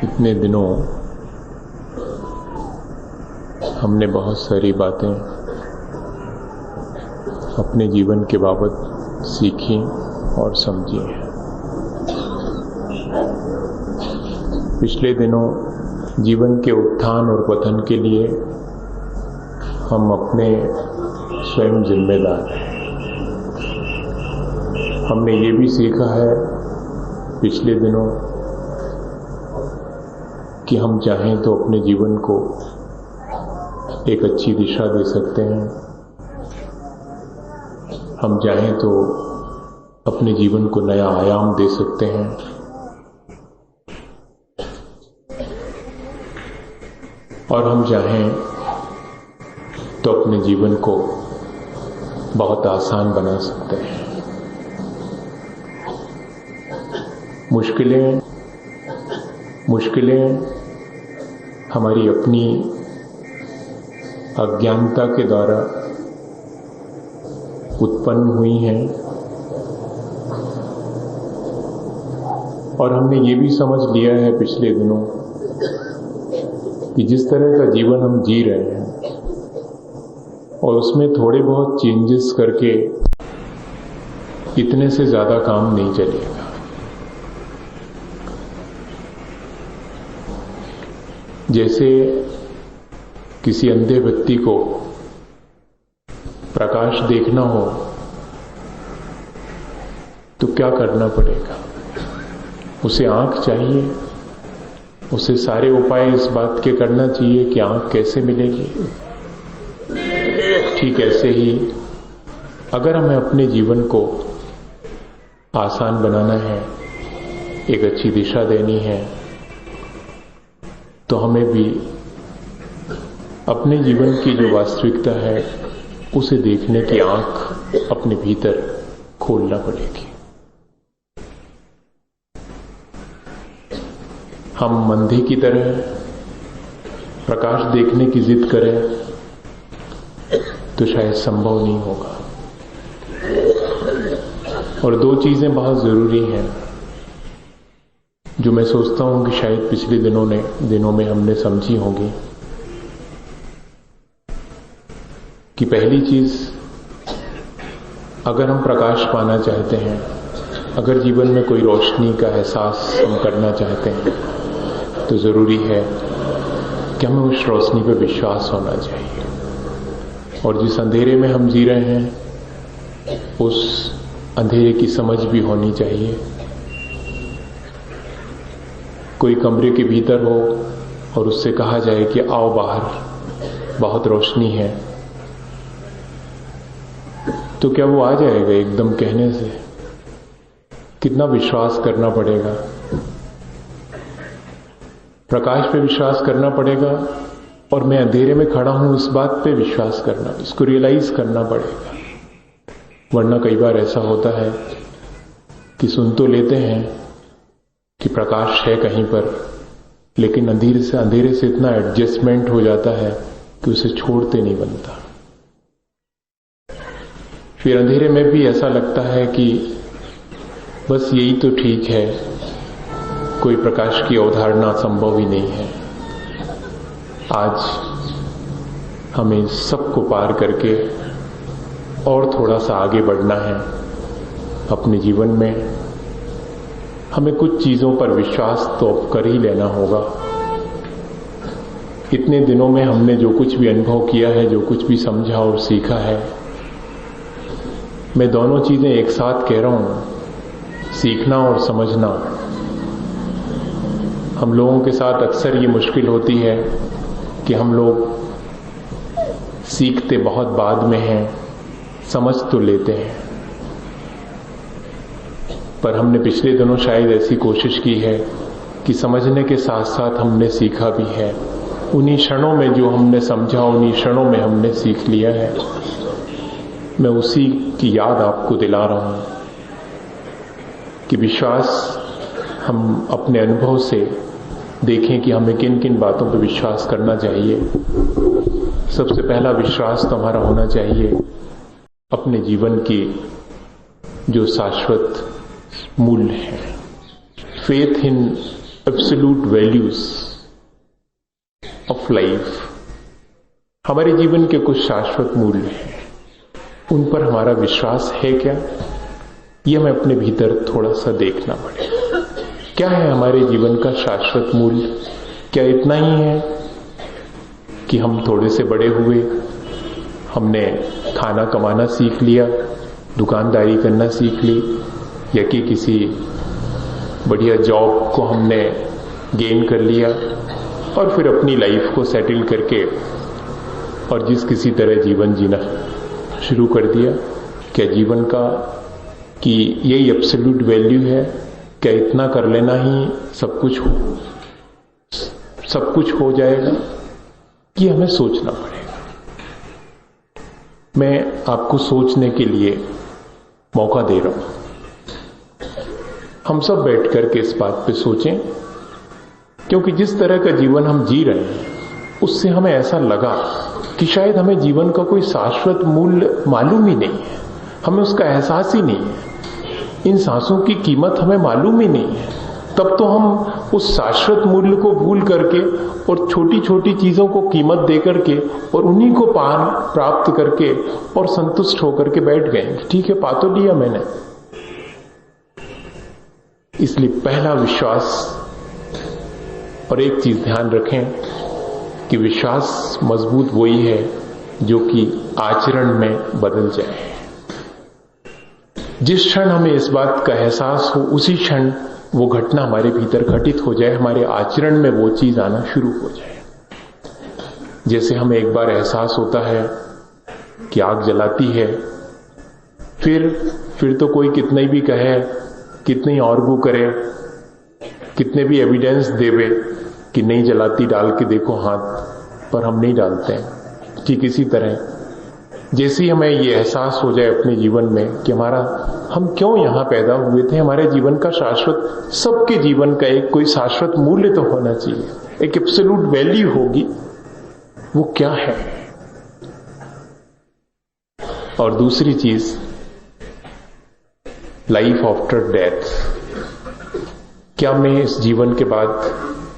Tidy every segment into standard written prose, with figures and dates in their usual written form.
इतने दिनों हमने बहुत सारी बातें अपने जीवन के बाबत सीखी और समझी हैं। पिछले दिनों जीवन के उत्थान और पतन के लिए हम अपने स्वयं जिम्मेदार हैं। हमने ये भी सीखा है पिछले दिनों कि हम चाहें तो अपने जीवन को एक अच्छी दिशा दे सकते हैं। हम चाहें तो अपने जीवन को नया आयाम दे सकते हैं। और हम चाहें तो अपने जीवन को बहुत आसान बना सकते हैं। मुश्किलें हमारी अपनी अज्ञानता के द्वारा उत्पन्न हुई हैं और हमने ये भी समझ लिया है पिछले दिनों कि जिस तरह का जीवन हम जी रहे हैं और उसमें थोड़े बहुत चेंजेस करके इतने से ज़्यादा काम नहीं चलेगा। जैसे किसी अंधे व्यक्ति को प्रकाश देखना हो तो क्या करना पड़ेगा? उसे आंख चाहिए, उसे सारे उपाय इस बात के करना चाहिए कि आंख कैसे मिलेगी। ठीक ऐसे ही अगर हमें अपने जीवन को आसान बनाना है, एक अच्छी दिशा देनी है, तो हमें भी अपने जीवन की जो वास्तविकता है उसे देखने की आंख अपने भीतर खोलना पड़ेगी। हम अंधे की तरह प्रकाश देखने की जिद करें तो शायद संभव नहीं होगा। और दो चीजें बहुत जरूरी हैं जो मैं सोचता हूं कि शायद पिछले दिनों में हमने समझी होगी। कि पहली चीज, अगर हम प्रकाश पाना चाहते हैं, अगर जीवन में कोई रोशनी का एहसास हम करना चाहते हैं, तो जरूरी है कि हमें उस रोशनी पर विश्वास होना चाहिए। और जिस अंधेरे में हम जी रहे हैं उस अंधेरे की समझ भी होनी चाहिए। कोई कमरे के भीतर हो और उससे कहा जाए कि आओ बाहर, बहुत रोशनी है, तो क्या वो आ जाएगा एकदम कहने से? कितना विश्वास करना पड़ेगा? प्रकाश पे विश्वास करना पड़ेगा और मैं अंधेरे में खड़ा हूं इस बात पे विश्वास करना, इसको रियलाइज करना पड़ेगा। वरना कई बार ऐसा होता है कि सुन तो लेते हैं कि प्रकाश है कहीं पर, लेकिन अंधेरे से इतना एडजस्टमेंट हो जाता है कि उसे छोड़ते नहीं बनता। फिर अंधेरे में भी ऐसा लगता है कि बस यही तो ठीक है, कोई प्रकाश की अवधारणा संभव ही नहीं है। आज हमें सबको पार करके और थोड़ा सा आगे बढ़ना है अपने जीवन में। हमें कुछ चीजों पर विश्वास तो कर ही लेना होगा। इतने दिनों में हमने जो कुछ भी अनुभव किया है, जो कुछ भी समझा और सीखा है, मैं दोनों चीजें एक साथ कह रहा हूं, सीखना और समझना। हम लोगों के साथ अक्सर ये मुश्किल होती है कि हम लोग सीखते बहुत बाद में हैं, समझ तो लेते हैं, पर हमने पिछले दिनों शायद ऐसी कोशिश की है कि समझने के साथ साथ हमने सीखा भी है। उन्हीं क्षणों में जो हमने समझा, उन्हीं क्षणों में हमने सीख लिया है। मैं उसी की याद आपको दिला रहा हूं कि विश्वास हम अपने अनुभव से देखें कि हमें किन किन बातों पर विश्वास करना चाहिए। सबसे पहला विश्वास तो हमारा होना चाहिए अपने जीवन की जो शाश्वत मूल्य है। Faith in absolute values of life, हमारे जीवन के कुछ शाश्वत मूल्य हैं, उन पर हमारा विश्वास है क्या? ये हमें अपने भीतर थोड़ा सा देखना पड़ेगा। क्या है हमारे जीवन का शाश्वत मूल्य? क्या इतना ही है कि हम थोड़े से बड़े हुए, हमने खाना कमाना सीख लिया, दुकानदारी करना सीख ली, या कि किसी बढ़िया जॉब को हमने गेन कर लिया और फिर अपनी लाइफ को सेटल करके और जिस किसी तरह जीवन जीना शुरू कर दिया? क्या जीवन का कि यही एब्सोल्यूट वैल्यू है? क्या इतना कर लेना ही सब कुछ हो जाएगा? ये हमें सोचना पड़ेगा। मैं आपको सोचने के लिए मौका दे रहा हूं। हम सब बैठ करके इस बात पे सोचें, क्योंकि जिस तरह का जीवन हम जी रहे हैं उससे हमें ऐसा लगा कि शायद हमें जीवन का कोई शाश्वत मूल्य मालूम ही नहीं है, हमें उसका एहसास ही नहीं है, इन सांसों की कीमत हमें मालूम ही नहीं है। तब तो हम उस शाश्वत मूल्य को भूल करके और छोटी छोटी चीजों को कीमत दे करके और उन्हीं को प्राप्त करके और संतुष्ट होकर के बैठ गए। ठीक है, पा तो लिया मैंने। इसलिए पहला विश्वास, और एक चीज ध्यान रखें कि विश्वास मजबूत वही है जो कि आचरण में बदल जाए। जिस क्षण हमें इस बात का एहसास हो उसी क्षण वो घटना हमारे भीतर घटित हो जाए, हमारे आचरण में वो चीज आना शुरू हो जाए। जैसे हमें एक बार एहसास होता है कि आग जलाती है, फिर तो कोई कितने भी कहे, कितने आर्गू करे, कितने भी एविडेंस देवे कि नहीं जलाती, डाल के देखो हाथ, पर हम नहीं डालते हैं। ठीक इसी तरह जैसे ही हमें ये एहसास हो जाए अपने जीवन में कि हम क्यों यहां पैदा हुए थे, हमारे जीवन का शाश्वत, सबके जीवन का एक कोई शाश्वत मूल्य तो होना चाहिए, एक एब्सोल्यूट वैल्यू होगी। वो क्या है? और दूसरी चीज, लाइफ आफ्टर डेथ। क्या मैं इस जीवन के बाद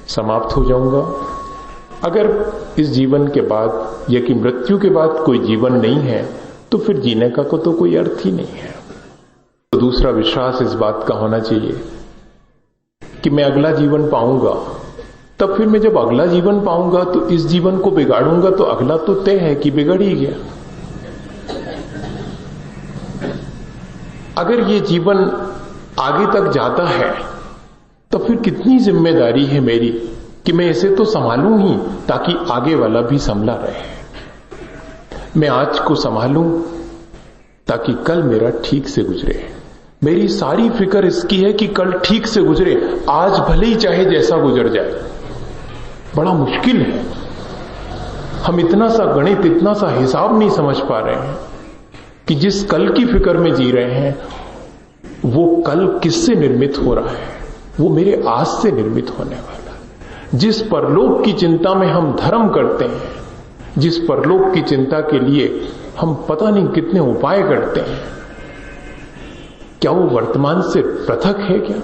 समाप्त हो जाऊंगा? अगर इस जीवन के बाद या कि मृत्यु के बाद कोई जीवन नहीं है तो फिर जीने का तो कोई अर्थ ही नहीं है। तो दूसरा विश्वास इस बात का होना चाहिए कि मैं अगला जीवन पाऊंगा। तब फिर मैं जब अगला जीवन पाऊंगा तो इस जीवन को बिगाड़ूंगा तो अगला तो तय है कि बिगड़ ही गया। अगर ये जीवन आगे तक जाता है तो फिर कितनी जिम्मेदारी है मेरी कि मैं इसे तो संभालूं ही ताकि आगे वाला भी संभला रहे। मैं आज को संभालूं ताकि कल मेरा ठीक से गुजरे। मेरी सारी फिक्र इसकी है कि कल ठीक से गुजरे, आज भले ही चाहे जैसा गुजर जाए। बड़ा मुश्किल है, हम इतना सा गणित, इतना सा हिसाब नहीं समझ पा रहे हैं कि जिस कल की फिक्र में जी रहे हैं वो कल किससे निर्मित हो रहा है, वो मेरे आज से निर्मित होने वाला। जिस परलोक की चिंता में हम धर्म करते हैं, जिस परलोक की चिंता के लिए हम पता नहीं कितने उपाय करते हैं, क्या वो वर्तमान से पृथक है क्या?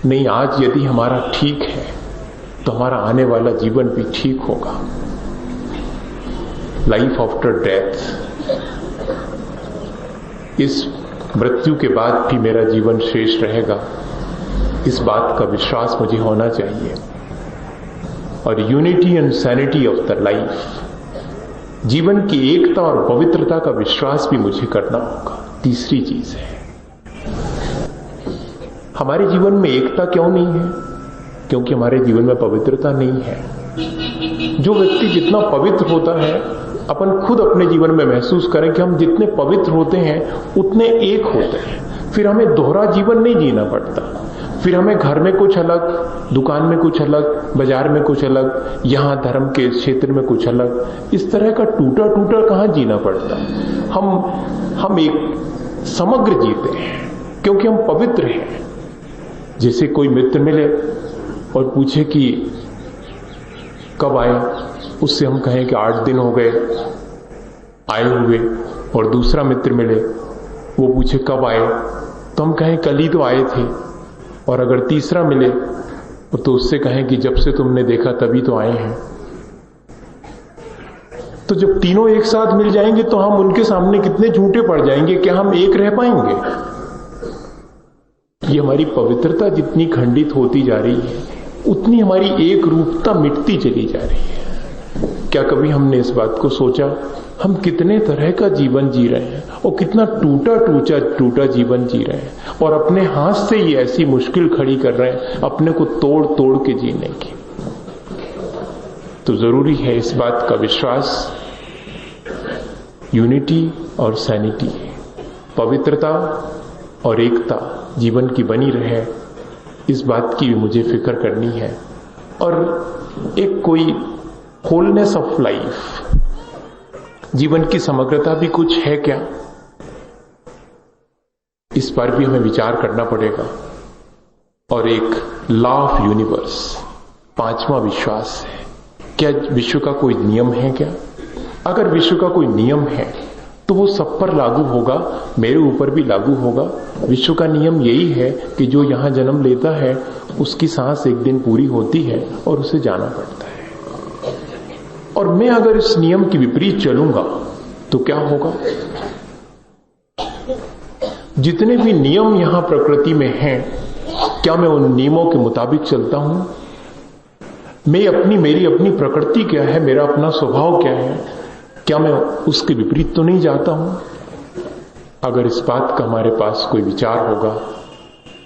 नहीं, आज यदि हमारा ठीक है तो हमारा आने वाला जीवन भी ठीक होगा। लाइफ आफ्टर डेथ, इस मृत्यु के बाद भी मेरा जीवन शेष रहेगा, इस बात का विश्वास मुझे होना चाहिए। और unity and sanity of the life, जीवन की एकता और पवित्रता का विश्वास भी मुझे करना होगा। तीसरी चीज है, हमारे जीवन में एकता क्यों नहीं है? क्योंकि हमारे जीवन में पवित्रता नहीं है। जो व्यक्ति जितना पवित्र होता है, अपन खुद अपने जीवन में महसूस करें कि हम जितने पवित्र होते हैं उतने एक होते हैं, फिर हमें दोहरा जीवन नहीं जीना पड़ता। फिर हमें घर में कुछ अलग, दुकान में कुछ अलग, बाजार में कुछ अलग, यहां धर्म के क्षेत्र में कुछ अलग, इस तरह का टूटा टूटा कहां जीना पड़ता। हम एक समग्र जीते हैं क्योंकि हम पवित्र हैं। जैसे कोई मित्र मिले और पूछे कि कब आए, उससे हम कहें कि 8 दिन हो गए आए हुए, और दूसरा मित्र मिले वो पूछे कब आए, तो हम कहें कल ही तो आए थे। और अगर तीसरा मिले तो उससे कहें कि जब से तुमने देखा तभी तो आए हैं। तो जब तीनों एक साथ मिल जाएंगे तो हम उनके सामने कितने झूठे पड़ जाएंगे, क्या हम एक रह पाएंगे? ये हमारी पवित्रता जितनी खंडित होती जा रही है, उतनी हमारी एक रूपता मिटती चली जा रही है। क्या कभी हमने इस बात को सोचा हम कितने तरह का जीवन जी रहे हैं और कितना टूटा जीवन जी रहे हैं, और अपने हाथ से ये ऐसी मुश्किल खड़ी कर रहे हैं अपने को तोड़ तोड़ के जीने की। तो जरूरी है इस बात का विश्वास, यूनिटी और सैनिटी, पवित्रता और एकता जीवन की बनी रहे, इस बात की भी मुझे फिक्र करनी है। और एक कोई होलनेस ऑफ लाइफ, जीवन की समग्रता भी कुछ है क्या, इस पर भी हमें विचार करना पड़ेगा। और एक लॉ ऑफ यूनिवर्स, पांचवा विश्वास है, क्या विश्व का कोई नियम है क्या? अगर विश्व का कोई नियम है तो वो सब पर लागू होगा, मेरे ऊपर भी लागू होगा। विश्व का नियम यही है कि जो यहां जन्म लेता है उसकी सांस एक दिन पूरी होती है और उसे जाना पड़ता है। और मैं अगर इस नियम के विपरीत चलूंगा तो क्या होगा? जितने भी नियम यहां प्रकृति में हैं, क्या मैं उन नियमों के मुताबिक चलता हूं? मेरी अपनी प्रकृति क्या है, मेरा अपना स्वभाव क्या है, क्या मैं उसके विपरीत तो नहीं जाता हूं? अगर इस बात का हमारे पास कोई विचार होगा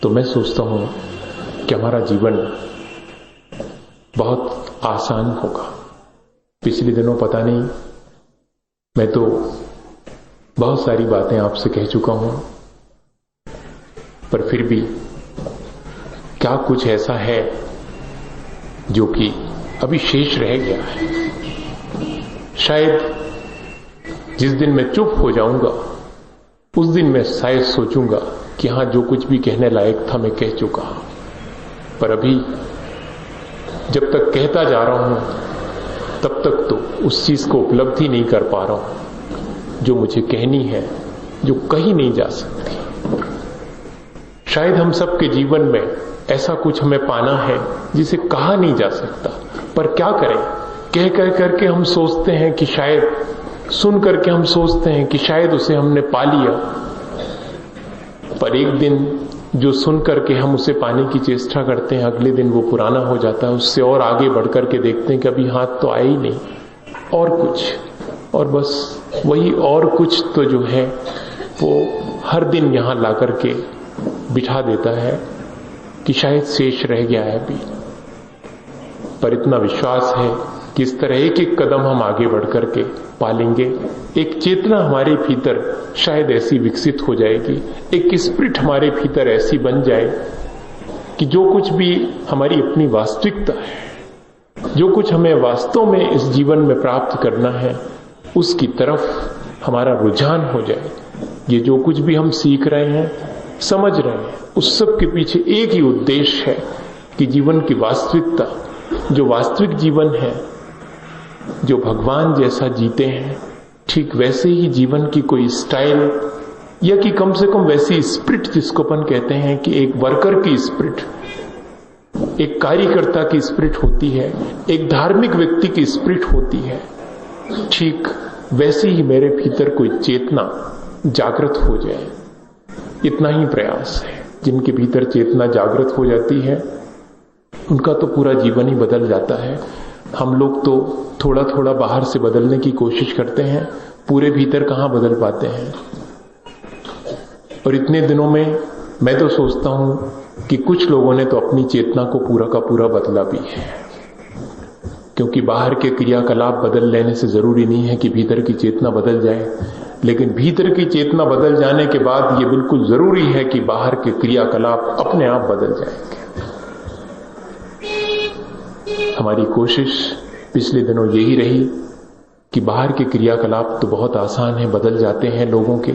तो मैं सोचता हूं कि हमारा जीवन बहुत आसान होगा। पिछले दिनों पता नहीं, मैं तो बहुत सारी बातें आपसे कह चुका हूं, पर फिर भी क्या कुछ ऐसा है जो कि अभी शेष रह गया है? शायद जिस दिन मैं चुप हो जाऊंगा उस दिन मैं शायद सोचूंगा कि हां, जो कुछ भी कहने लायक था मैं कह चुका, पर अभी जब तक कहता जा रहा हूं तब तक तो उस चीज को उपलब्धि नहीं कर पा रहा हूं जो मुझे कहनी है, जो कही नहीं जा सकती। शायद हम सबके जीवन में ऐसा कुछ हमें पाना है जिसे कहा नहीं जा सकता, पर क्या करें? कह कर करके हम सोचते हैं कि शायद, सुन करके हम सोचते हैं कि शायद उसे हमने पा लिया, पर एक दिन जो सुन करके हम उसे पाने की चेष्टा करते हैं, अगले दिन वो पुराना हो जाता है। उससे और आगे बढ़ करके देखते हैं कि अभी हाथ तो आया ही नहीं, और कुछ, और बस वही और कुछ तो जो है वो हर दिन यहां ला करके बिठा देता है कि शायद शेष रह गया है अभी। पर इतना विश्वास है कि इस तरह एक एक कदम हम आगे बढ़ करके पालेंगे। एक चेतना हमारे भीतर शायद ऐसी विकसित हो जाएगी, एक स्पिरिट हमारे भीतर ऐसी बन जाए कि जो कुछ भी हमारी अपनी वास्तविकता है, जो कुछ हमें वास्तव में इस जीवन में प्राप्त करना है, उसकी तरफ हमारा रुझान हो जाए। ये जो कुछ भी हम सीख रहे हैं, समझ रहे हैं, उस सब के पीछे एक ही उद्देश्य है कि जीवन की वास्तविकता, जो वास्तविक जीवन है, जो भगवान जैसा जीते हैं, ठीक वैसे ही जीवन की कोई स्टाइल, या कि कम से कम वैसी स्पिरिट जिसको अपन कहते हैं कि एक वर्कर की स्पिरिट, एक कार्यकर्ता की स्पिरिट होती है, एक धार्मिक व्यक्ति की स्पिरिट होती है, ठीक वैसे ही मेरे भीतर कोई चेतना जागृत हो जाए। इतना ही प्रयास है। जिनके भीतर चेतना जागृत हो जाती है उनका तो पूरा जीवन ही बदल जाता है। हम लोग तो थोड़ा थोड़ा बाहर से बदलने की कोशिश करते हैं, पूरे भीतर कहां बदल पाते हैं। और इतने दिनों में मैं तो सोचता हूं कि कुछ लोगों ने तो अपनी चेतना को पूरा का पूरा बदला भी है, क्योंकि बाहर के क्रियाकलाप बदल लेने से जरूरी नहीं है कि भीतर की चेतना बदल जाए, लेकिन भीतर की चेतना बदल जाने के बाद ये बिल्कुल जरूरी है कि बाहर के क्रियाकलाप अपने आप बदल जाएंगे। हमारी कोशिश पिछले दिनों यही रही कि बाहर के क्रियाकलाप तो बहुत आसान है, बदल जाते हैं लोगों के,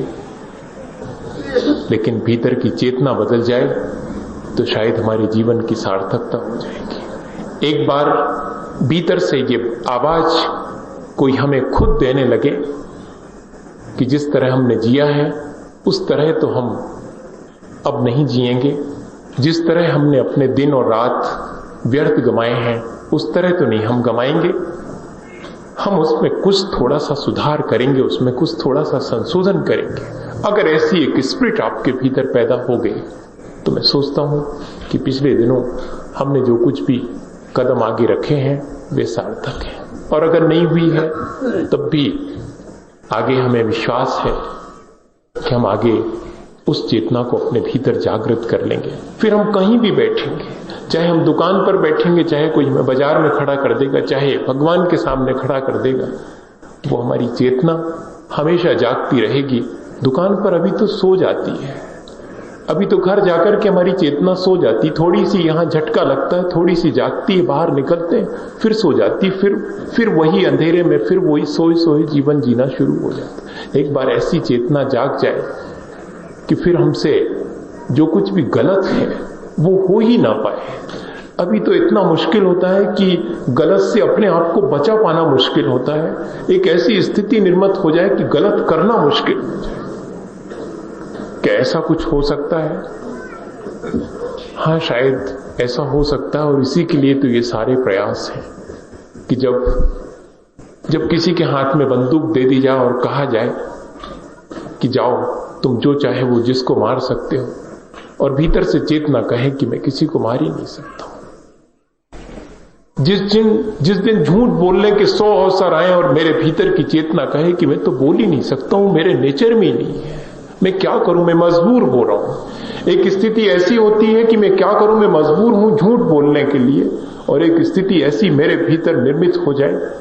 लेकिन भीतर की चेतना बदल जाए तो शायद हमारे जीवन की सार्थकता हो जाएगी। एक बार भीतर से ये आवाज कोई हमें खुद देने लगे कि जिस तरह हमने जिया है उस तरह तो हम अब नहीं जिएंगे, जिस तरह हमने अपने दिन और रात व्यर्थ गमाए हैं उस तरह तो नहीं हम गमाएंगे। हम उसमें कुछ थोड़ा सा सुधार करेंगे, उसमें कुछ थोड़ा सा संशोधन करेंगे। अगर ऐसी एक स्पिरिट आपके भीतर पैदा हो गई तो मैं सोचता हूं कि पिछले दिनों हमने जो कुछ भी कदम आगे रखे हैं वे सार्थक हैं। और अगर नहीं हुई है तब भी आगे हमें विश्वास है कि हम आगे उस चेतना को अपने भीतर जागृत कर लेंगे। फिर हम कहीं भी बैठेंगे, चाहे हम दुकान पर बैठेंगे, चाहे कोई हमें बाजार में खड़ा कर देगा, चाहे भगवान के सामने खड़ा कर देगा, वो हमारी चेतना हमेशा जागती रहेगी। दुकान पर अभी तो सो जाती है, अभी तो घर जाकर के हमारी चेतना सो जाती, थोड़ी सी यहाँ झटका लगता है, थोड़ी सी जागती है, बाहर निकलते हैं, फिर सो जाती, फिर वही अंधेरे में फिर वही सोए सोए जीवन जीना शुरू हो जाता। एक बार ऐसी चेतना जाग जाए कि फिर हमसे जो कुछ भी गलत है वो हो ही ना पाए। अभी तो इतना मुश्किल होता है कि गलत से अपने आप को बचा पाना मुश्किल होता है। एक ऐसी स्थिति निर्मित हो जाए कि गलत करना मुश्किल हो जाए। क्या ऐसा कुछ हो सकता है? हाँ, शायद ऐसा हो सकता है। और इसी के लिए तो ये सारे प्रयास हैं कि जब किसी के हाथ में बंदूक दे दी जाए और कहा जाए कि जाओ तुम जो चाहे वो जिसको मार सकते हो, और भीतर से चेतना कहे कि मैं किसी को मार ही नहीं सकता हूं। जिस दिन झूठ बोलने के 100 अवसर आए और मेरे भीतर की चेतना कहे कि मैं तो बोल ही नहीं सकता हूं, मेरे नेचर में ही नहीं है, मैं क्या करूं, मैं मजबूर हो रहा हूं। एक स्थिति ऐसी होती है कि मैं क्या करूं, मैं मजबूर हूं झूठ बोलने के लिए, और एक स्थिति ऐसी मेरे भीतर निर्मित हो जाए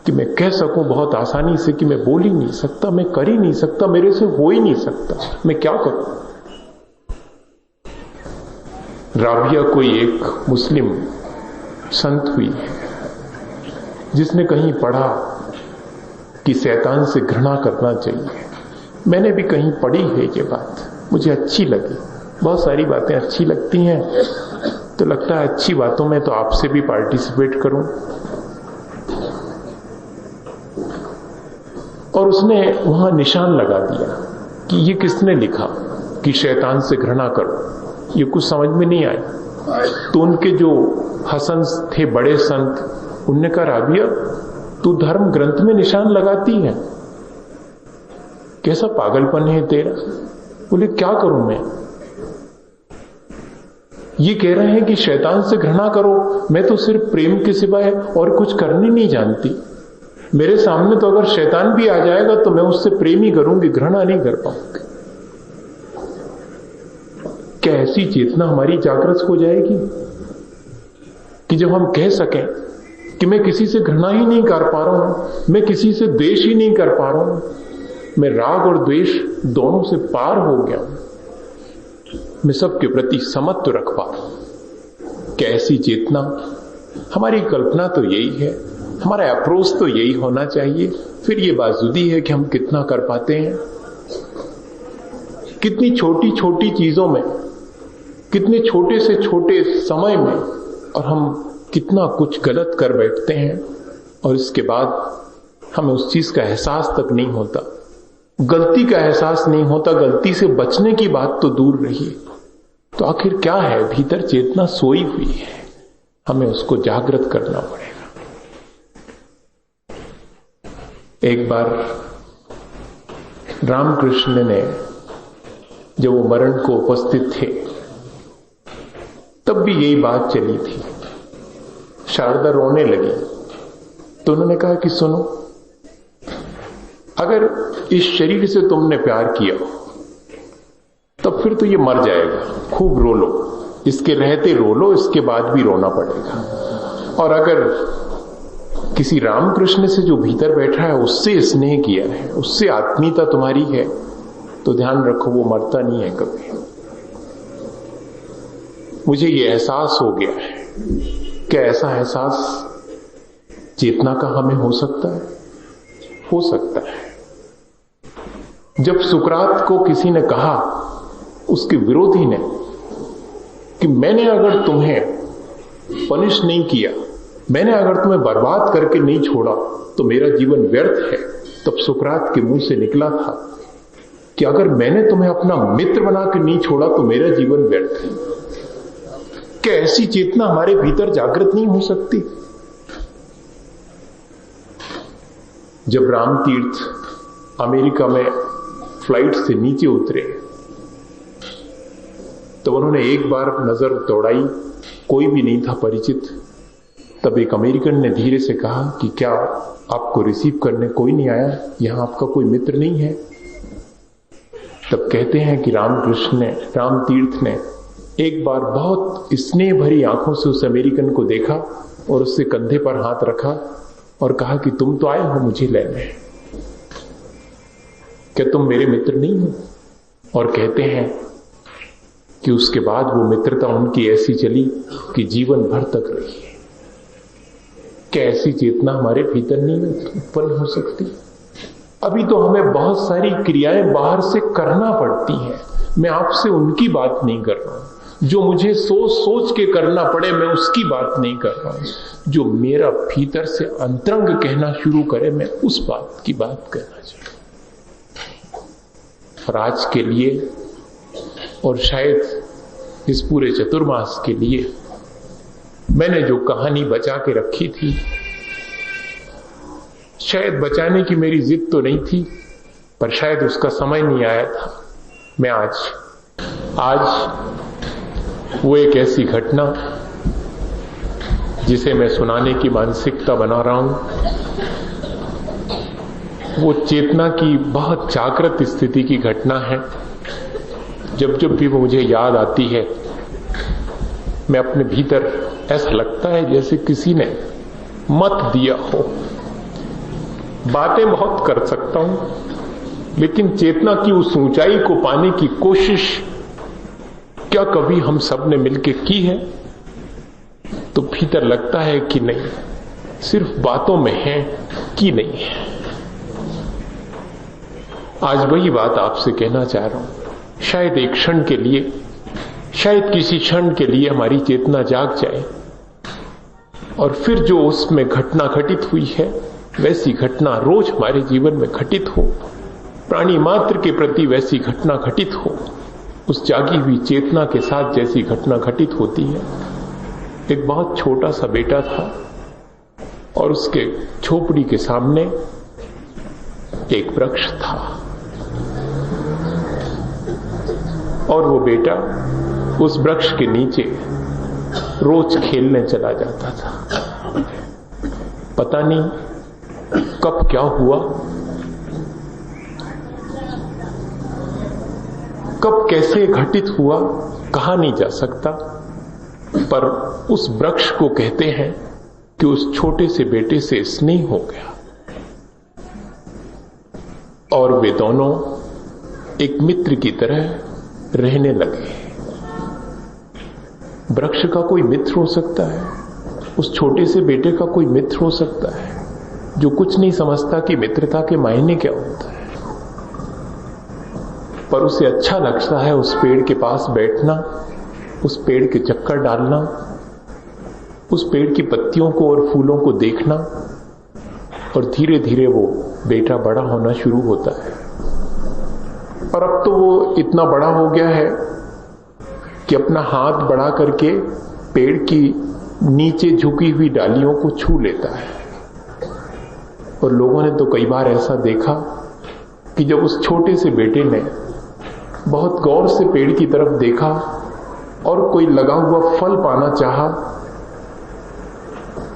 कि मैं कह सकूं बहुत आसानी से कि मैं बोल ही नहीं सकता, मैं कर ही नहीं सकता, मेरे से हो ही नहीं सकता, मैं क्या करूं। राबिया कोई एक मुस्लिम संत हुई है जिसने कहीं पढ़ा कि शैतान से घृणा करना चाहिए। मैंने भी कहीं पढ़ी है ये बात, मुझे अच्छी लगी। बहुत सारी बातें अच्छी लगती हैं तो लगता है अच्छी बातों में तो आपसे भी पार्टिसिपेट करूं। और उसने वहां निशान लगा दिया कि ये किसने लिखा कि शैतान से घृणा करो। ये कुछ समझ में नहीं आया। तो उनके जो हसन थे बड़े संत, उनने कहा राबिया तू धर्म ग्रंथ में निशान लगाती है, कैसा पागलपन है तेरा। बोले क्या करूं मैं, ये कह रहे हैं कि शैतान से घृणा करो, मैं तो सिर्फ प्रेम के सिवाय और कुछ करनी नहीं जानती। मेरे सामने तो अगर शैतान भी आ जाएगा तो मैं उससे प्रेम ही करूंगी, घृणा नहीं कर पाऊंगी। क्या ऐसी चेतना हमारी जागृत हो जाएगी कि जब हम कह सकें कि मैं किसी से घृणा ही नहीं कर पा रहा हूं, मैं किसी से द्वेष ही नहीं कर पा रहा हूं, मैं राग और द्वेष दोनों से पार हो गया हूं, मैं सबके प्रति समत्व रख पा रहा हूं। क्या ऐसी चेतना? हमारी कल्पना तो यही है, हमारा अप्रोच तो यही होना चाहिए। फिर ये बाजुदी है कि हम कितना कर पाते हैं। कितनी छोटी छोटी चीजों में, कितने छोटे से छोटे समय में, और हम कितना कुछ गलत कर बैठते हैं और इसके बाद हमें उस चीज का एहसास तक नहीं होता, गलती का एहसास नहीं होता। गलती से बचने की बात तो दूर रही। तो आखिर क्या है? भीतर चेतना सोई हुई है, हमें उसको जागृत करना पड़ेगा। एक बार रामकृष्ण ने जब वो मरण को उपस्थित थे तब भी यही बात चली थी। शारदा रोने लगी तो उन्होंने कहा कि सुनो, अगर इस शरीर से तुमने प्यार किया तब फिर तो ये मर जाएगा, खूब रो लो, इसके रहते रो लो, इसके बाद भी रोना पड़ेगा। और अगर किसी रामकृष्ण से जो भीतर बैठा है उससे स्नेह किया है, उससे आत्मीयता तुम्हारी है, तो ध्यान रखो वो मरता नहीं है कभी। मुझे ये एहसास हो गया है। क्या ऐसा एहसास चेतना का हमें हो सकता है? हो सकता है। जब सुकरात को किसी ने कहा, उसके विरोधी ने, कि मैंने अगर तुम्हें पनिश नहीं किया, मैंने अगर तुम्हें बर्बाद करके नहीं छोड़ा तो मेरा जीवन व्यर्थ है, तब सुकरात के मुंह से निकला था कि अगर मैंने तुम्हें अपना मित्र बना के नहीं छोड़ा तो मेरा जीवन व्यर्थ है। क्या ऐसी चेतना हमारे भीतर जागृत नहीं हो सकती? जब राम तीर्थ अमेरिका में फ्लाइट से नीचे उतरे तो उन्होंने एक बार नजर दौड़ाई, कोई भी नहीं था परिचित। तब एक अमेरिकन ने धीरे से कहा कि क्या आपको रिसीव करने कोई नहीं आया? यहां आपका कोई मित्र नहीं है? तब कहते हैं कि राम तीर्थ ने एक बार बहुत स्नेह भरी आंखों से उस अमेरिकन को देखा और उससे कंधे पर हाथ रखा और कहा कि तुम तो आए हो मुझे लेने, क्या तुम मेरे मित्र नहीं हो? और कहते हैं कि उसके बाद वो मित्रता उनकी ऐसी चली कि जीवन भर तक रही। क्या ऐसी चेतना हमारे भीतर नहीं उत्पन्न हो सकती? अभी तो हमें बहुत सारी क्रियाएं बाहर से करना पड़ती हैं। मैं आपसे उनकी बात नहीं कर रहा हूं, जो मुझे सोच सोच के करना पड़े मैं उसकी बात नहीं कर रहा हूं। जो मेरा भीतर से अंतरंग कहना शुरू करे मैं उस बात की बात करना चाहता हूं। और आज के लिए और शायद इस पूरे चतुर्मास के लिए मैंने जो कहानी बचा के रखी थी, शायद बचाने की मेरी जिद तो नहीं थी, पर शायद उसका समय नहीं आया था। मैं आज वो एक ऐसी घटना जिसे मैं सुनाने की मानसिकता बना रहा हूं, वो चेतना की बहुत जागृत स्थिति की घटना है। जब जब भी वो मुझे याद आती है, मैं अपने भीतर ऐसा लगता है जैसे किसी ने मत दिया हो। बातें बहुत कर सकता हूं, लेकिन चेतना की उस ऊंचाई को पाने की कोशिश क्या कभी हम सब ने मिलकर की है? तो भीतर लगता है कि नहीं, सिर्फ बातों में है कि नहीं है। आज वही बात आपसे कहना चाह रहा हूं। शायद एक क्षण के लिए, शायद किसी क्षण के लिए हमारी चेतना जाग जाए और फिर जो उसमें घटना घटित हुई है वैसी घटना रोज हमारे जीवन में घटित हो, प्राणी मात्र के प्रति वैसी घटना घटित हो, उस जागी हुई चेतना के साथ जैसी घटना घटित होती है। एक बहुत छोटा सा बेटा था और उसके झोपड़ी के सामने एक वृक्ष था और वो बेटा उस वृक्ष के नीचे रोज खेलने चला जाता था। पता नहीं कब क्या हुआ, कब कैसे घटित हुआ, कहा नहीं जा सकता, पर उस वृक्ष को कहते हैं कि उस छोटे से बेटे से स्नेह हो गया और वे दोनों एक मित्र की तरह रहने लगे। वृक्ष का कोई मित्र हो सकता है, उस छोटे से बेटे का कोई मित्र हो सकता है जो कुछ नहीं समझता कि मित्रता के मायने क्या होता है, पर उसे अच्छा लगता है उस पेड़ के पास बैठना, उस पेड़ के चक्कर डालना, उस पेड़ की पत्तियों को और फूलों को देखना। और धीरे धीरे वो बेटा बड़ा होना शुरू होता है और अब तो वो इतना बड़ा हो गया है कि अपना हाथ बढ़ा करके पेड़ की नीचे झुकी हुई डालियों को छू लेता है। और लोगों ने तो कई बार ऐसा देखा कि जब उस छोटे से बेटे ने बहुत गौर से पेड़ की तरफ देखा और कोई लगा हुआ फल पाना चाहा,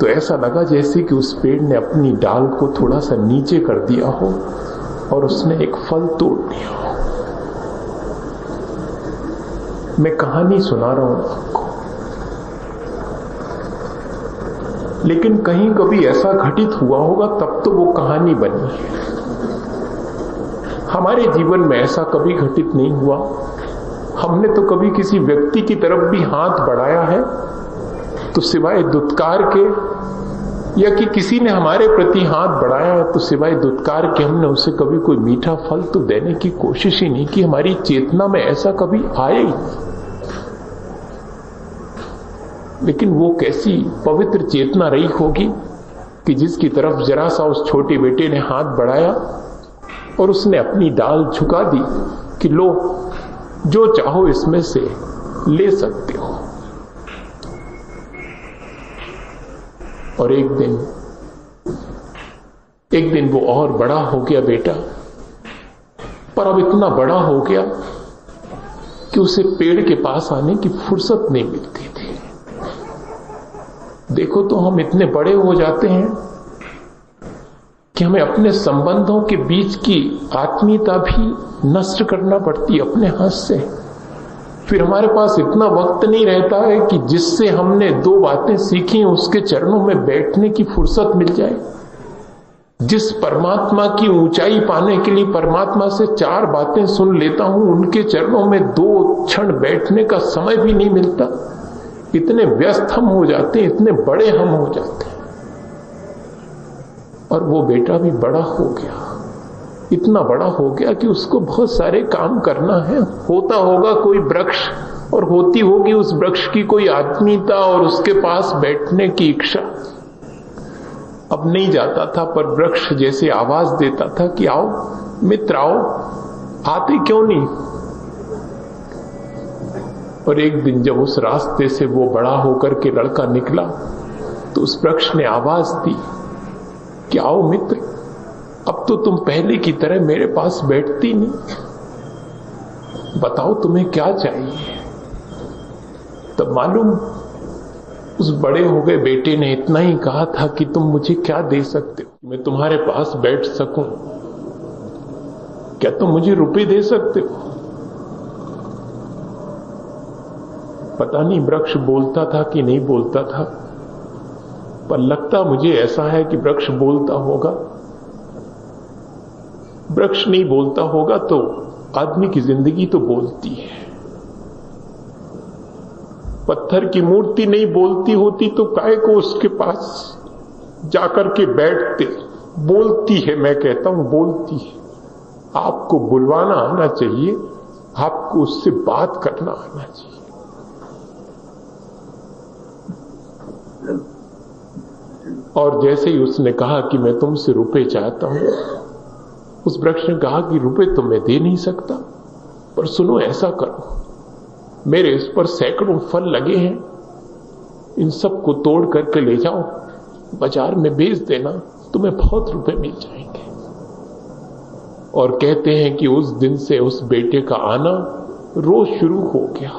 तो ऐसा लगा जैसे कि उस पेड़ ने अपनी डाल को थोड़ा सा नीचे कर दिया हो और उसने एक फल तोड़ दिया हो। मैं कहानी सुना रहा हूं आपको, लेकिन कहीं कभी ऐसा घटित हुआ होगा तब तो वो कहानी बनी है। हमारे जीवन में ऐसा कभी घटित नहीं हुआ। हमने तो कभी किसी व्यक्ति की तरफ भी हाथ बढ़ाया है तो सिवाय दुत्कार के, या कि किसी ने हमारे प्रति हाथ बढ़ाया है तो सिवाय दुत्कार के हमने उसे कभी कोई मीठा फल तो देने की कोशिश ही नहीं की। हमारी चेतना में ऐसा कभी आया ही नहीं। लेकिन वो कैसी पवित्र चेतना रही होगी कि जिसकी तरफ जरा सा उस छोटे बेटे ने हाथ बढ़ाया और उसने अपनी डाल झुका दी कि लो, जो चाहो इसमें से ले सकते हो। और एक दिन वो और बड़ा हो गया बेटा, पर अब इतना बड़ा हो गया कि उसे पेड़ के पास आने की फुर्सत नहीं मिलती थी। देखो तो हम इतने बड़े हो जाते हैं कि हमें अपने संबंधों के बीच की आत्मीयता भी नष्ट करना पड़ती है अपने हाथ से। फिर हमारे पास इतना वक्त नहीं रहता है कि जिससे हमने 2 बातें सीखी उसके चरणों में बैठने की फुर्सत मिल जाए। जिस परमात्मा की ऊंचाई पाने के लिए परमात्मा से 4 बातें सुन लेता हूं, उनके चरणों में 2 क्षण बैठने का समय भी नहीं मिलता। इतने व्यस्त हम हो जाते हैं, इतने बड़े हम हो जाते हैं। और वो बेटा भी बड़ा हो गया, इतना बड़ा हो गया कि उसको बहुत सारे काम करना है। होता होगा कोई वृक्ष और होती होगी उस वृक्ष की कोई आत्मीयता और उसके पास बैठने की इच्छा। अब नहीं जाता था, पर वृक्ष जैसे आवाज देता था कि आओ मित्र आओ, आते क्यों नहीं। और एक दिन जब उस रास्ते से वो बड़ा होकर के लड़का निकला तो उस वृक्ष ने आवाज दी कि आओ मित्र, अब तो तुम पहले की तरह मेरे पास बैठती नहीं, बताओ तुम्हें क्या चाहिए। तब मालूम उस बड़े हो गए बेटे ने इतना ही कहा था कि तुम मुझे क्या दे सकते हो, मैं तुम्हारे पास बैठ सकूं। क्या तुम मुझे रुपए दे सकते हो। पता नहीं वृक्ष बोलता था कि नहीं बोलता था, पर लगता मुझे ऐसा है कि वृक्ष बोलता होगा। वृक्ष नहीं बोलता होगा तो आदमी की जिंदगी तो बोलती है। पत्थर की मूर्ति नहीं बोलती होती तो काहे को उसके पास जाकर के बैठते। बोलती है, मैं कहता हूं बोलती है। आपको बुलवाना आना चाहिए, आपको उससे बात करना आना चाहिए। और जैसे ही उसने कहा कि मैं तुमसे रुपए चाहता हूं, उस वृक्ष ने कहा कि रुपए तो मैं दे नहीं सकता, पर सुनो ऐसा करो, मेरे इस पर सैकड़ों फल लगे हैं, इन सब को तोड़ करके ले जाओ, बाजार में बेच देना, तुम्हें बहुत रुपए मिल जाएंगे। और कहते हैं कि उस दिन से उस बेटे का आना रोज शुरू हो गया।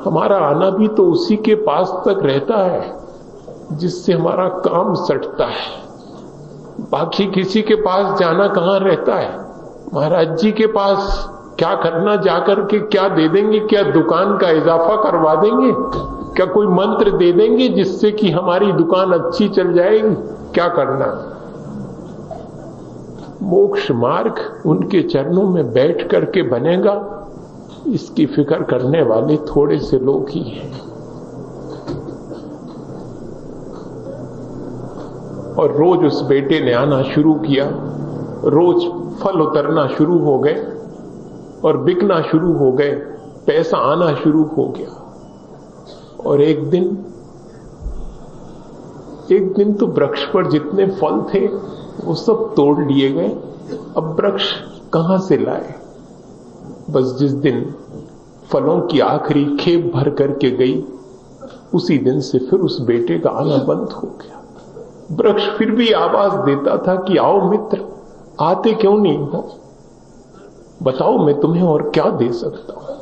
हमारा आना भी तो उसी के पास तक रहता है जिससे हमारा काम सटता है। बाकी किसी के पास जाना कहां रहता है। महाराज जी के पास क्या करना, जाकर के क्या दे देंगे, क्या दुकान का इजाफा करवा देंगे, क्या कोई मंत्र दे देंगे जिससे कि हमारी दुकान अच्छी चल जाएगी, क्या करना। मोक्ष मार्ग उनके चरणों में बैठ करके बनेगा, इसकी फिक्र करने वाले थोड़े से लोग ही हैं। और रोज उस बेटे ने आना शुरू किया, रोज फल उतरना शुरू हो गए और बिकना शुरू हो गए, पैसा आना शुरू हो गया। और एक दिन तो वृक्ष पर जितने फल थे वो सब तोड़ लिए गए। अब वृक्ष कहां से लाए। बस जिस दिन फलों की आखिरी खेप भर करके गई, उसी दिन से फिर उस बेटे का आना बंद हो गया। वृक्ष फिर भी आवाज देता था कि आओ मित्र, आते क्यों नहीं हो, बताओ मैं तुम्हें और क्या दे सकता हूं।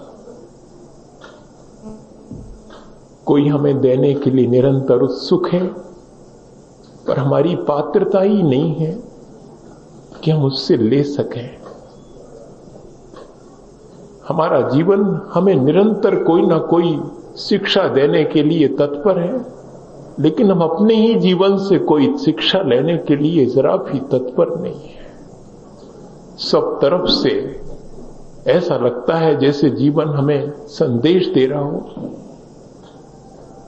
कोई हमें देने के लिए निरंतर उत्सुक है, पर हमारी पात्रता ही नहीं है कि हम उससे ले सकें। हमारा जीवन हमें निरंतर कोई ना कोई शिक्षा देने के लिए तत्पर है, लेकिन हम अपने ही जीवन से कोई शिक्षा लेने के लिए जरा भी तत्पर नहीं है। सब तरफ से ऐसा लगता है जैसे जीवन हमें संदेश दे रहा हो।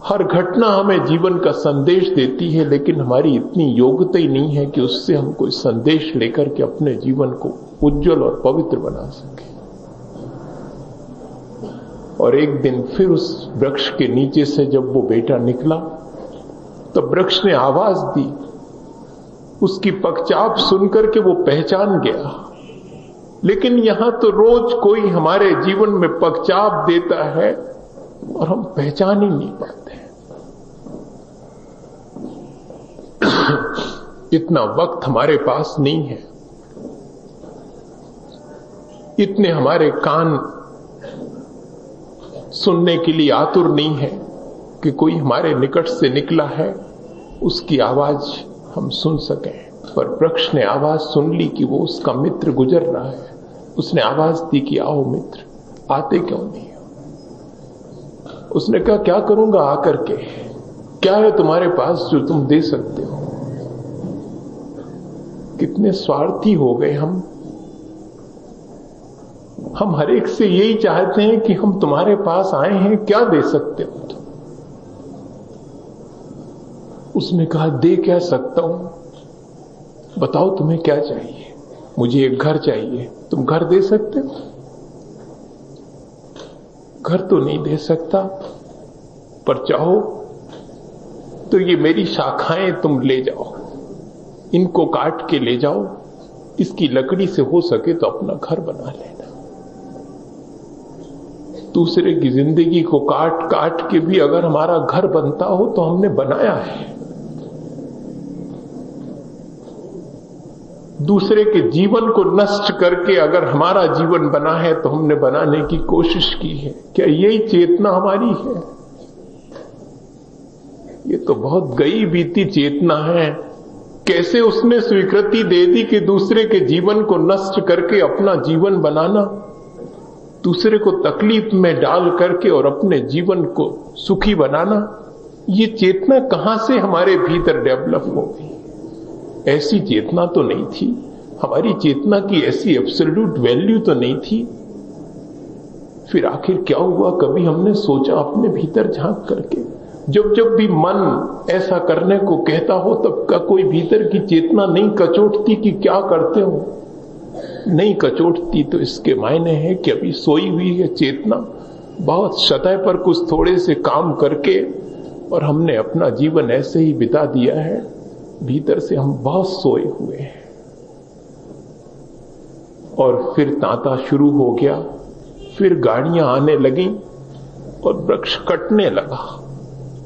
हर घटना हमें जीवन का संदेश देती है, लेकिन हमारी इतनी योग्यता ही नहीं है कि उससे हम कोई संदेश लेकर के अपने जीवन को उज्जवल और पवित्र बना सके। और एक दिन फिर उस वृक्ष के नीचे से जब वो बेटा निकला, तब वृक्ष ने आवाज दी। उसकी पगचाप सुनकर के वो पहचान गया। लेकिन यहां तो रोज कोई हमारे जीवन में पगचाप देता है और हम पहचान ही नहीं पाते। इतना वक्त हमारे पास नहीं है, इतने हमारे कान सुनने के लिए आतुर नहीं है कि कोई हमारे निकट से निकला है उसकी आवाज हम सुन सकें। पर वृक्ष ने आवाज सुन ली कि वो उसका मित्र गुजर रहा है। उसने आवाज दी कि आओ मित्र, आते क्यों नहीं हो? उसने कहा क्या करूंगा आकर के, क्या है तुम्हारे पास जो तुम दे सकते हो? कितने स्वार्थी हो गए हम हर एक से यही चाहते हैं कि हम तुम्हारे पास आए हैं, क्या दे सकते हो तुम? उसने कहा दे क्या सकता हूं, बताओ तुम्हें क्या चाहिए? मुझे एक घर चाहिए, तुम घर दे सकते हो? घर तो नहीं दे सकता, पर चाहो तो ये मेरी शाखाएं तुम ले जाओ, इनको काट के ले जाओ, इसकी लकड़ी से हो सके तो अपना घर बना लेना। दूसरे की जिंदगी को काट काट के भी अगर हमारा घर बनता हो तो हमने बनाया है। दूसरे के जीवन को नष्ट करके अगर हमारा जीवन बना है तो हमने बनाने की कोशिश की है। क्या यही चेतना हमारी है? ये तो बहुत गई बीती चेतना है। कैसे उसने स्वीकृति दे दी कि दूसरे के जीवन को नष्ट करके अपना जीवन बनाना, दूसरे को तकलीफ में डाल करके और अपने जीवन को सुखी बनाना। ये चेतना कहां से हमारे भीतर डेवलप हो गई? ऐसी चेतना तो नहीं थी, हमारी चेतना की ऐसी एब्सोल्यूट वैल्यू तो नहीं थी। फिर आखिर क्या हुआ? कभी हमने सोचा अपने भीतर झांक करके? जब जब भी मन ऐसा करने को कहता हो तब का कोई भीतर की चेतना नहीं कचोटती कि क्या करते हो? नहीं कचोटती तो इसके मायने हैं कि अभी सोई हुई है चेतना, बहुत सतह पर कुछ थोड़े से काम करके और हमने अपना जीवन ऐसे ही बिता दिया है। भीतर से हम बहुत सोए हुए हैं। और फिर तांता शुरू हो गया, फिर गाड़ियां आने लगी और वृक्ष कटने लगा।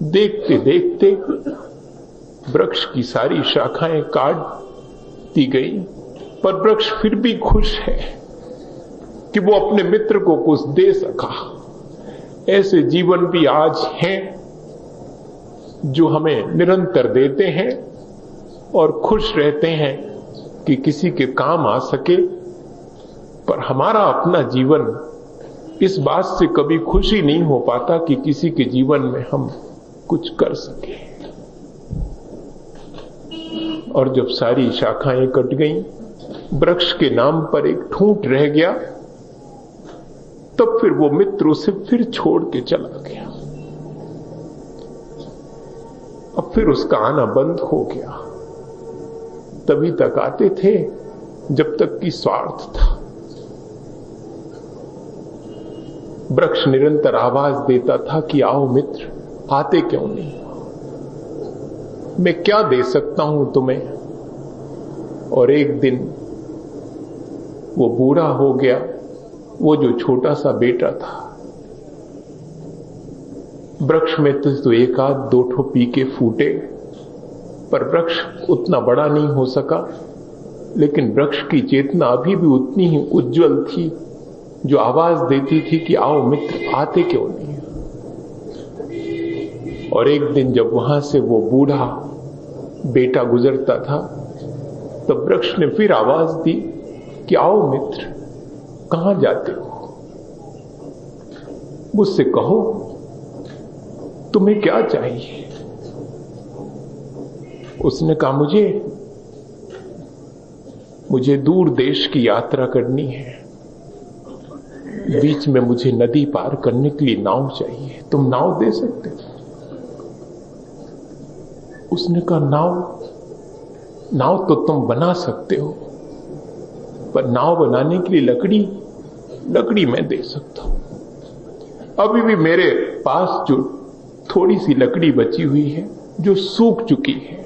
देखते देखते वृक्ष की सारी शाखाएं काट दी गई, पर वृक्ष फिर भी खुश है कि वो अपने मित्र को कुछ दे सका। ऐसे जीवन भी आज हैं जो हमें निरंतर देते हैं और खुश रहते हैं कि किसी के काम आ सके। पर हमारा अपना जीवन इस बात से कभी खुशी नहीं हो पाता कि किसी के जीवन में हम कुछ कर सके। और जब सारी शाखाएं कट गईं, वृक्ष के नाम पर एक ठूंठ रह गया, तब फिर वो मित्र उसे फिर छोड़ के चला गया। अब फिर उसका आना बंद हो गया। तभी तक आते थे जब तक कि स्वार्थ था। वृक्ष निरंतर आवाज देता था कि आओ मित्र, आते क्यों नहीं? मैं क्या दे सकता हूं तुम्हें? और एक दिन वो बूढ़ा हो गया, वो जो छोटा सा बेटा था। वृक्ष में तो एक आध दो ठो पीके फूटे, पर वृक्ष उतना बड़ा नहीं हो सका। लेकिन वृक्ष की चेतना अभी भी उतनी ही उज्जवल थी, जो आवाज देती थी कि आओ मित्र, आते क्यों नहीं? और एक दिन जब वहां से वो बूढ़ा बेटा गुजरता था, तब वृक्ष ने फिर आवाज दी कि आओ मित्र, कहां जाते हो? मुझसे कहो, तुम्हें क्या चाहिए? उसने कहा मुझे दूर देश की यात्रा करनी है, बीच में मुझे नदी पार करने के लिए नाव चाहिए, तुम नाव दे सकते हो? उसने कहा नाव तो तुम बना सकते हो, पर नाव बनाने के लिए लकड़ी मैं दे सकता हूं। अभी भी मेरे पास जो थोड़ी सी लकड़ी बची हुई है, जो सूख चुकी है,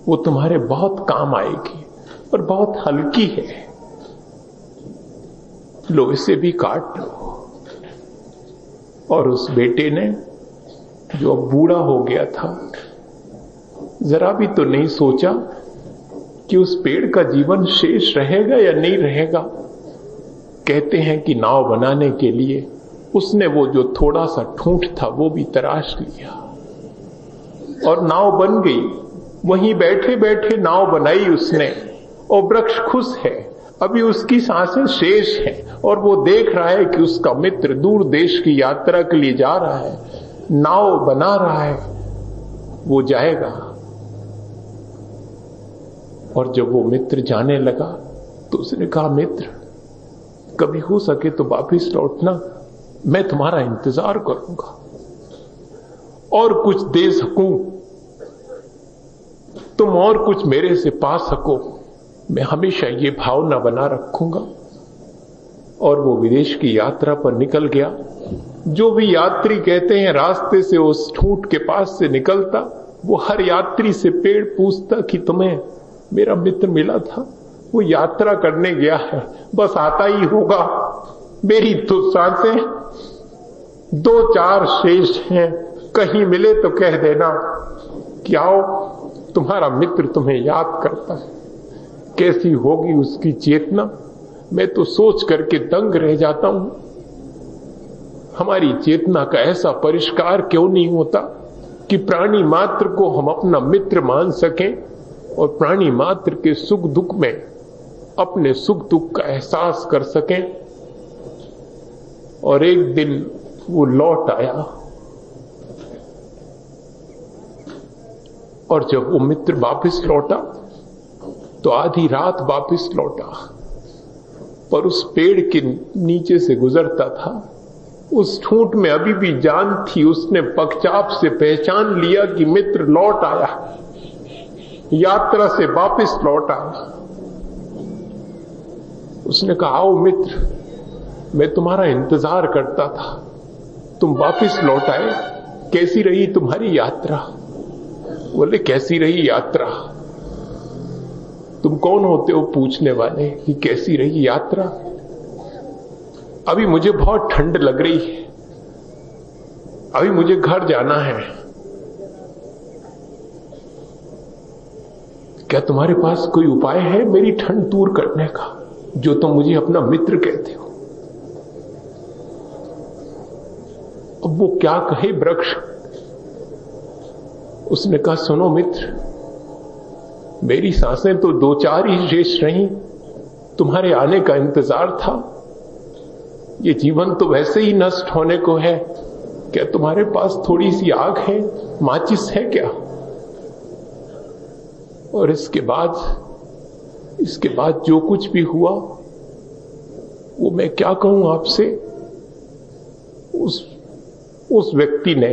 वो तुम्हारे बहुत काम आएगी और बहुत हल्की है, लो इसे भी काट लो। और उस बेटे ने, जो अब बूढ़ा हो गया था, जरा भी तो नहीं सोचा कि उस पेड़ का जीवन शेष रहेगा या नहीं रहेगा। कहते हैं कि नाव बनाने के लिए उसने वो जो थोड़ा सा ठूंठ था वो भी तराश लिया और नाव बन गई। वहीं बैठे बैठे नाव बनाई उसने और वृक्ष खुश है, अभी उसकी सांसें शेष हैं और वो देख रहा है कि उसका मित्र दूर देश की यात्रा के लिए जा रहा है, नाव बना रहा है, वो जाएगा। और जब वो मित्र जाने लगा तो उसने कहा, मित्र कभी हो सके तो वापिस लौटना, मैं तुम्हारा इंतजार करूंगा और कुछ दे सकूं, तुम और कुछ मेरे से पा सको, मैं हमेशा ये भावना बना रखूंगा। और वो विदेश की यात्रा पर निकल गया। जो भी यात्री कहते हैं रास्ते से उस ठूंठ के पास से निकलता, वो हर यात्री से पेड़ पूछता कि तुम्हें मेरा मित्र मिला था, वो यात्रा करने गया है, बस आता ही होगा, मेरी तो सांसें 2-4 शेष हैं, कहीं मिले तो कह देना कि आओ तुम्हारा मित्र तुम्हें याद करता है। कैसी होगी उसकी चेतना, मैं तो सोच करके दंग रह जाता हूं। हमारी चेतना का ऐसा परिष्कार क्यों नहीं होता कि प्राणी मात्र को हम अपना मित्र मान सकें और प्राणी मात्र के सुख दुख में अपने सुख दुख का एहसास कर सकें। और एक दिन वो लौट आया और जब वो मित्र वापस लौटा तो आधी रात वापस लौटा, पर उस पेड़ के नीचे से गुजरता था, उस ठूंठ में अभी भी जान थी। उसने पगचाप से पहचान लिया कि मित्र लौट आया, यात्रा से वापस लौट आया। उसने कहा, आओ मित्र, मैं तुम्हारा इंतजार करता था, तुम वापस लौट आए, कैसी रही तुम्हारी यात्रा? बोले, कैसी रही यात्रा? तुम कौन होते हो पूछने वाले कि कैसी रही यात्रा? अभी मुझे बहुत ठंड लग रही है, अभी मुझे घर जाना है। क्या तुम्हारे पास कोई उपाय है मेरी ठंड दूर करने का, जो तुम मुझे अपना मित्र कहते हो? अब वो क्या कहे वृक्ष? उसने कहा, सुनो मित्र, मेरी सांसें तो 2-4 ही शेष रही, तुम्हारे आने का इंतजार था। ये जीवन तो वैसे ही नष्ट होने को है, क्या तुम्हारे पास थोड़ी सी आग है, माचिस है क्या? और इसके बाद जो कुछ भी हुआ वो मैं क्या कहूं आपसे। उस व्यक्ति ने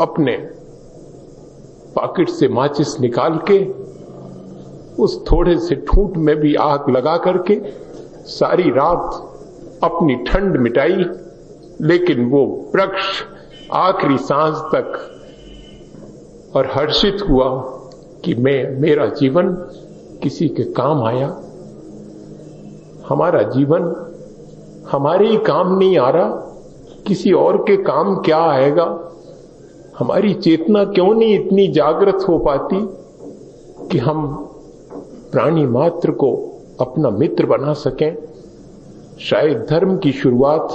अपने पॉकेट से माचिस निकाल के उस थोड़े से ठूंठ में भी आग लगा करके सारी रात अपनी ठंड मिटाई, लेकिन वो वृक्ष आखिरी सांस तक और हर्षित हुआ कि मेरा जीवन किसी के काम आया। हमारा जीवन हमारे ही काम नहीं आ रहा, किसी और के काम क्या आएगा? हमारी चेतना क्यों नहीं इतनी जागृत हो पाती कि हम प्राणी मात्र को अपना मित्र बना सकें? शायद धर्म की शुरुआत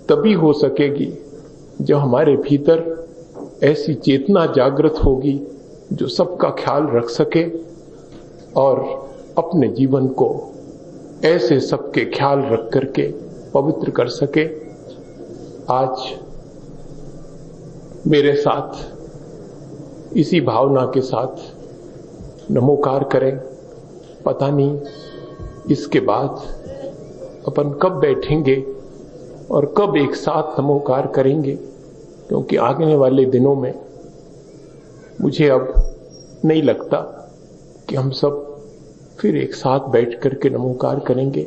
तभी हो सकेगी जब हमारे भीतर ऐसी चेतना जागृत होगी जो सबका ख्याल रख सके और अपने जीवन को ऐसे सबके ख्याल रख करके पवित्र कर सके। आज मेरे साथ इसी भावना के साथ नमोकार करें। पता नहीं इसके बाद अपन कब बैठेंगे और कब एक साथ नमोकार करेंगे, क्योंकि आने वाले दिनों में मुझे अब नहीं लगता कि हम सब फिर एक साथ बैठ करके नमोकार करेंगे।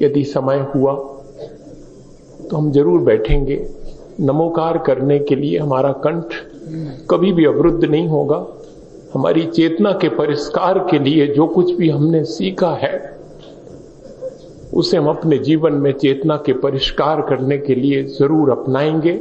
यदि समय हुआ तो हम जरूर बैठेंगे। नमोकार करने के लिए हमारा कंठ कभी भी अवरुद्ध नहीं होगा। हमारी चेतना के परिष्कार के लिए जो कुछ भी हमने सीखा है उसे हम अपने जीवन में चेतना के परिष्कार करने के लिए जरूर अपनाएंगे।